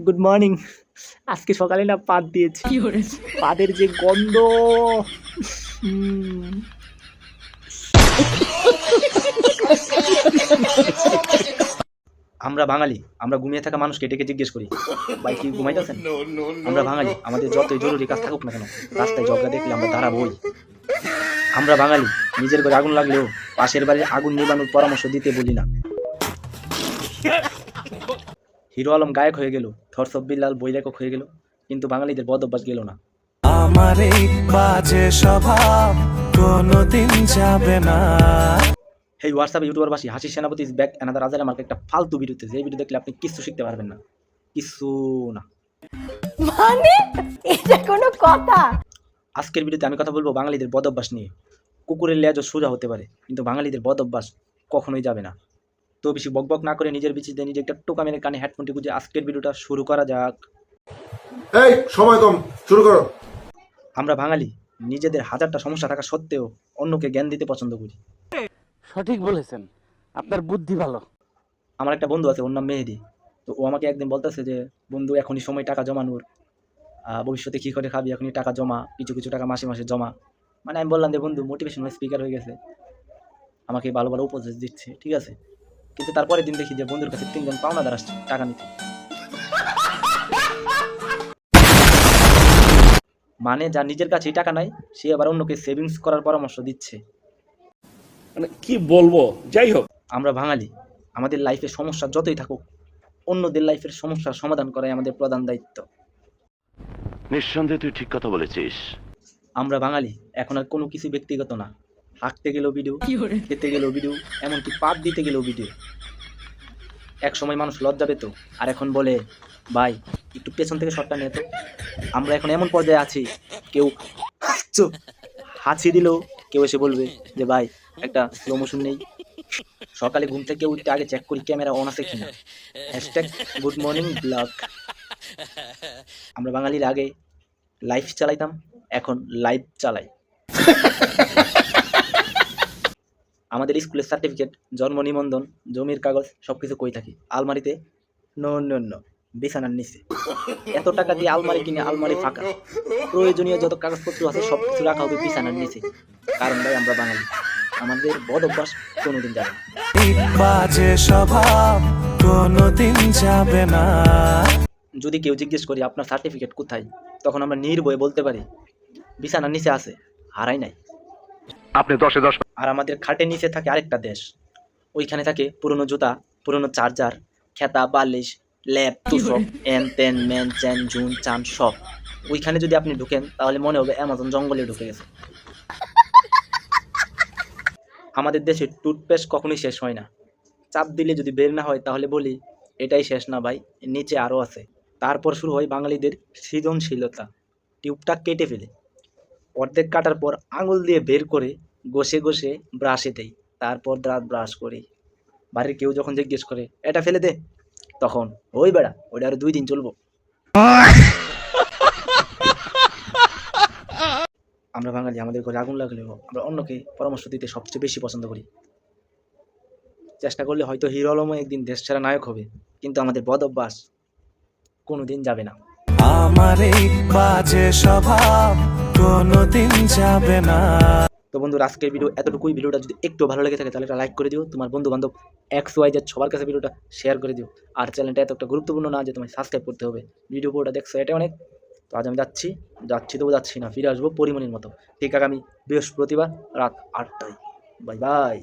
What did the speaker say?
Good morning. আজকে সকালে না পাত দিয়েছি। পাদের যে গন্ধ! হুম। আমরা বাঙালি, আমরা ঘুমিয়ে থাকা মানুষকে ডেকে জিজ্ঞেস করি, ভাই কি ঘুমাইতেছেন? আমরা বাঙালি, আমাদের যতই জরুরি কাজ থাকুক না কেন, রাস্তায় ঝগড়া দেখলে আমরা দাঁড়াবই। আমরা বাঙালি, নিজের ঘরে আগুন লাগলেও পাশের বাড়ির আগুন নিবানোর পরামর্শ দিতে বলি না। হিরো আলম গায়ক হয়ে গেল, থরস অফ বিল্লাল বই লেখক হয়ে গেল, কিন্তু বাঙালিদের বদ অভ্যাস গেল না। আমার এই বাজে স্বভাব কোনোদিন যাবে না। হেই হোয়াটসঅ্যাপ ইউটিউবারবাসী, হাসি সেনাপতি ইজ ব্যাক অ্যানাদার আজারে মার্কে একটা ফালতু ভিডিওতে, যে ভিডিও দেখলে আপনি কিছু শিখতে পারবেন না, কিছু না। মানে এটা কোনো কথা? আজকের ভিডিওতে আমি কথা বলবো বাঙালিদের বদ অভ্যাস নিয়ে। কুকুরের লেজও সোজা হতে পারে, কিন্তু বাঙালিদের বদ অভ্যাস কখনোই যাবে না। তো বেশি বকবক না করে নিজের বিচিতে নিজে একটা টোকা মেরে কানে হেডফোনটি গুঁজে আজকের ভিডিওটা শুরু করা যাক। এই সময় কম, শুরু করো। আমরা বাঙালি নিজেদের হাজারটা সমস্যা থাকা সত্ত্বেও অন্যকে জ্ঞান দিতে পছন্দ করি। সঠিক বলেছেন, আপনার বুদ্ধি ভালো। আমার একটা বন্ধু আছে, ওর নাম মেহেদি। তো ও আমাকে একদিন বলতেছে যে, বন্ধু এখনই সময় টাকা জমানোর, ভবিষ্যতে কী করে খাবি, এখনই টাকা জমা, কিছু কিছু টাকা মাসে মাসে জমা। মানে আমি বললাম যে বন্ধু মোটিভেশনাল স্পিকার হয়ে গেছে, আমাকে ভালো ভালো উপদেশ দিচ্ছে, ঠিক আছে। কিন্তু তারপরের দিন দেখি যে বন্ধুর কাছে 3 জন পাওনাদার আসছে টাকা নিতে। মানে যার নিজের কাছেই টাকা নাই, সে আবার অন্যকে সেভিংস করার পরামর্শ দিচ্ছে। মানে কি বলবো, যাই হোক। আমরা বাঙালি, আমাদের লাইফে সমস্যা যতই থাকুক, অন্যদের লাইফের সমস্যার সমাধান করাই আমাদের প্রধান দায়িত্ব। নিঃসন্দেহে তুই ঠিক কথা বলেছিস। আমরা বাঙালি এখন আর কোনো কিছু ব্যক্তিগত না। হাঁকতে গেলেও ভিডিও, খেতে গেলেও ভিডিও, এমনকি পাত দিতে গেলেও ভিডিও। এক সময় মানুষ লজ্জা পেত, আর এখন বলে ভাই একটু পেছন থেকে শটটা নিয়ে তো। আমরা এখন এমন পর্যায়ে আছি, কেউ হাঁচি দিলেও কেউ এসে বলবে যে ভাই একটা স্লো মোশন নেই। সকালে ঘুম থেকে উঠতে আগে চেক করি ক্যামেরা অন আছে কিনা। Hashtag good morning blog. আমরা বাঙালির আগে লাইফ চালাইতাম, এখন লাইভ চালাই। আমাদের স্কুলের সার্টিফিকেট, জন্ম নিবন্ধন, জমির কাগজ সবকিছু কই থাকি আলমারিতে। নো, বিছানার নিচে। এত টাকা দিয়ে আলমারি কিনে আলমারি ফাঁকা, প্রয়োজনীয় যত কাগজপত্র আছে সবকিছু রাখা হবে বিছানার নিচে। কারণ ভাই আমরা বাঙালি, আমাদের বদ অভ্যাস কোনোদিন যাবে না। বাজে স্বভাব কোনোদিন যাবে না। যদি কেউ জিজ্ঞেস করি আপনার সার্টিফিকেট কোথায়, তখন আমরা নির্ভয়ে বলতে পারি বিছানার নিচে আছে, হারাই নাই। আপনি 10-এ 10। আর আমাদের খাটের নিচে থাকে আরেকটা দেশ, ওইখানে থাকে পুরনো জুতা, পুরনো চার্জার, খেতা, বালিশ, ল্যাপ, তুষক, এন তেন ম্যান চ্যান জুন চান সব। ওইখানে যদি আপনি ঢুকেন তাহলে মনে হবে অ্যামাজন জঙ্গলে ঢুকে গেছে। আমাদের দেশে টুথপেস্ট কখনোই শেষ হয় না। চাপ দিলে যদি বের না হয় তাহলে বলি এটাই শেষ না ভাই, নিচে আরও আছে। তারপর শুরু হয় বাঙালিদের সৃজনশীলতা। টিউবটা কেটে ফেলে, অর্ধেক কাটার পর আঙুল দিয়ে বের করে ঘষে ঘষে ব্রাশে দেই, তারপর দাঁত ব্রাশ করি। বাড়ির কেউ যখন জিজ্ঞেস করে এটা ফেলে দে, তখন ওই বেড়া ওইটা আরো 2 দিন চলবো। আমরা বাঙালি আমাদের ঘরে আগুন লাগলেও আমরা অন্যকে পরামর্শ দিতে সবচেয়ে বেশি পছন্দ করি। চেষ্টা করলে হয়তো হিরো আলমও একদিন দেশ ছাড়া নায়ক হবে, কিন্তু আমাদের বদ অভ্যাস কোনোদিন যাবে না। আমার এই বাজে স্বভাব কোনোদিন যাবে না। তো বন্ধুরা আজকের ভিডিও এতটুকুই। ভিডিওটা যদি একটু ভালো লেগে থাকে তাহলে একটা লাইক করে দিও, তোমার বন্ধু বান্ধব XYZ সবার কাছে ভিডিওটা শেয়ার করে দিও। আর চ্যানেলটা এত একটা গুরুত্বপূর্ণ না যে তোমায় সাবস্ক্রাইব করতে হবে। ভিডিও পুরোটা দেখছো এটা অনেক। তো আজ আমি যাচ্ছি তবু যাচ্ছি না, ফিরে আসবো পরিমণির মতো ঠিক আগামী বৃহস্পতিবার রাত 8টায়। Bye bye.